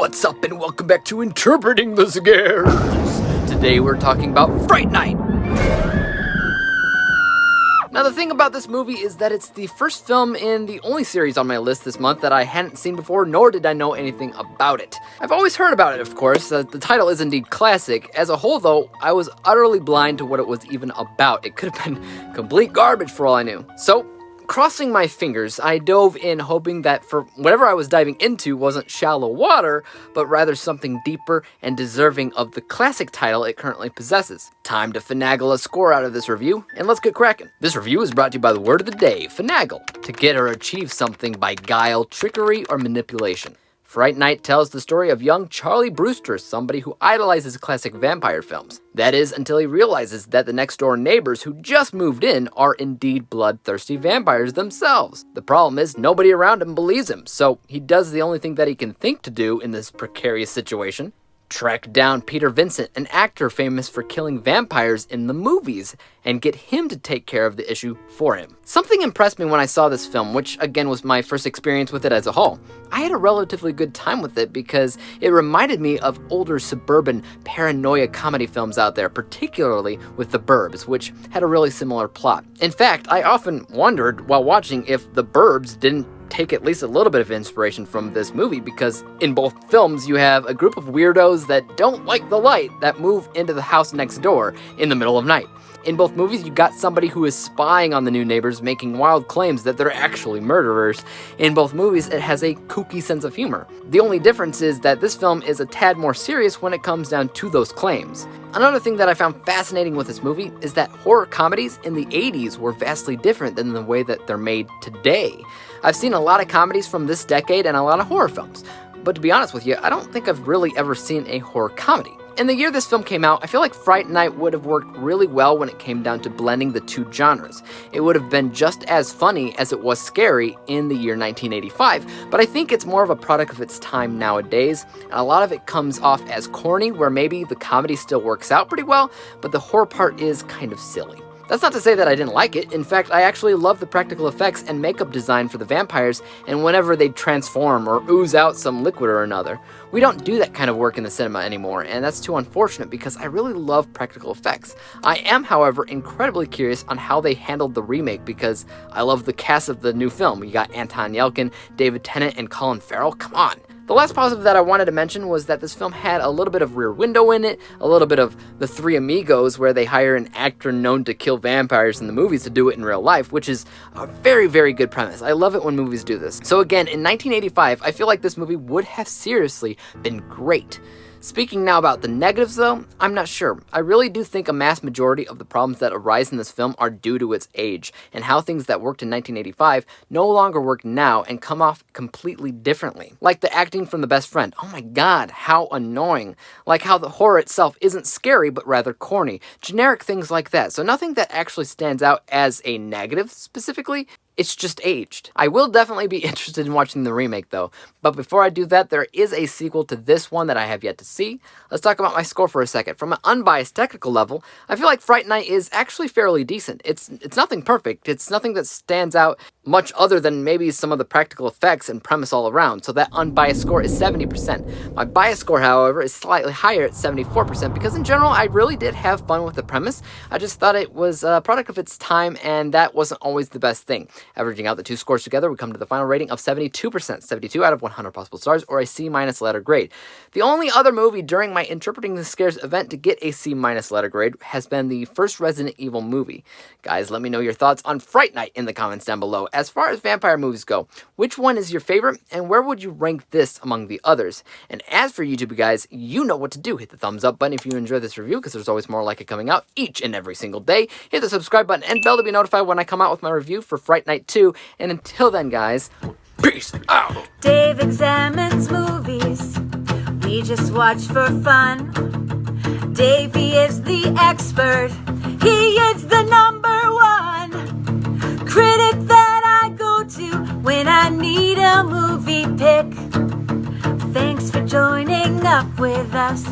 What's up and welcome back to Interpreting the Scares. Today we're talking about Fright Night. Now the thing about this movie is that it's the first film in the only series on my list this month that I hadn't seen before, nor did I know anything about it. I've always heard about it, of course. The title is indeed classic. As a whole though, I was utterly blind to what it was even about. It could have been complete garbage for all I knew. So, crossing my fingers, I dove in hoping that for whatever I was diving into wasn't shallow water, but rather something deeper and deserving of the classic title it currently possesses. Time to finagle a score out of this review, and let's get cracking. This review is brought to you by the word of the day, finagle, to get or achieve something by guile, trickery, or manipulation. Fright Night tells the story of young Charlie Brewster, somebody who idolizes classic vampire films. That is, until he realizes that the next-door neighbors who just moved in are indeed bloodthirsty vampires themselves. The problem is, nobody around him believes him, so he does the only thing that he can think to do in this precarious situation: track down Peter Vincent, an actor famous for killing vampires in the movies, and get him to take care of the issue for him. Something impressed me when I saw this film, which again was my first experience with it as a whole. I had a relatively good time with it because it reminded me of older suburban paranoia comedy films out there, particularly with The Burbs, which had a really similar plot. In fact, I often wondered while watching if The Burbs didn't take at least a little bit of inspiration from this movie, because in both films you have a group of weirdos that don't like the light that move into the house next door in the middle of night. In both movies, you got somebody who is spying on the new neighbors, making wild claims that they're actually murderers. In both movies, it has a kooky sense of humor. The only difference is that this film is a tad more serious when it comes down to those claims. Another thing that I found fascinating with this movie is that horror comedies in the 80s were vastly different than the way that they're made today. I've seen a lot of comedies from this decade and a lot of horror films, but to be honest with you, I don't think I've really ever seen a horror comedy. In the year this film came out, I feel like Fright Night would have worked really well when it came down to blending the two genres. It would have been just as funny as it was scary in the year 1985, but I think it's more of a product of its time nowadays, and a lot of it comes off as corny, where maybe the comedy still works out pretty well, but the horror part is kind of silly. That's not to say that I didn't like it. In fact, I actually love the practical effects and makeup design for the vampires, and whenever they transform or ooze out some liquid or another. We don't do that kind of work in the cinema anymore, and that's too unfortunate because I really love practical effects. I am, however, incredibly curious on how they handled the remake because I love the cast of the new film. You got Anton Yelchin, David Tennant, and Colin Farrell. Come on! The last positive that I wanted to mention was that this film had a little bit of Rear Window in it, a little bit of The Three Amigos, where they hire an actor known to kill vampires in the movies to do it in real life, which is a very, very good premise. I love it when movies do this. So again, in 1985, I feel like this movie would have seriously been great. Speaking now about the negatives though, I'm not sure. I really do think a mass majority of the problems that arise in this film are due to its age, and how things that worked in 1985 no longer work now and come off completely differently. Like the acting from the best friend. Oh my god, how annoying. Like how the horror itself isn't scary but rather corny. Generic things like that. So nothing that actually stands out as a negative specifically. It's just aged. I will definitely be interested in watching the remake though, but before I do that, there is a sequel to this one that I have yet to see. Let's talk about my score for a second. From an unbiased technical level, I feel like Fright Night is actually fairly decent. It's nothing perfect, it's nothing that stands out much other than maybe some of the practical effects and premise all around, so that unbiased score is 70%. My biased score, however, is slightly higher at 74%, because in general, I really did have fun with the premise. I just thought it was a product of its time, and that wasn't always the best thing. Averaging out the two scores together, we come to the final rating of 72%, 72 out of 100 possible stars, or a C- letter grade. The only other movie during my Interpreting the Scares event to get a C- letter grade has been the first Resident Evil movie. Guys, let me know your thoughts on Fright Night in the comments down below. As far as vampire movies go, which one is your favorite, and where would you rank this among the others? And as for YouTube guys, you know what to do. Hit the thumbs up button if you enjoy this review, because there's always more like it coming out each and every single day. Hit the subscribe button and bell to be notified when I come out with my review for Fright Night 2. And until then, guys, peace out! Dave examines movies we just watch for fun. Davey is the expert, he is the #1 critic that I go to when I need a movie pick. Thanks for joining up with us.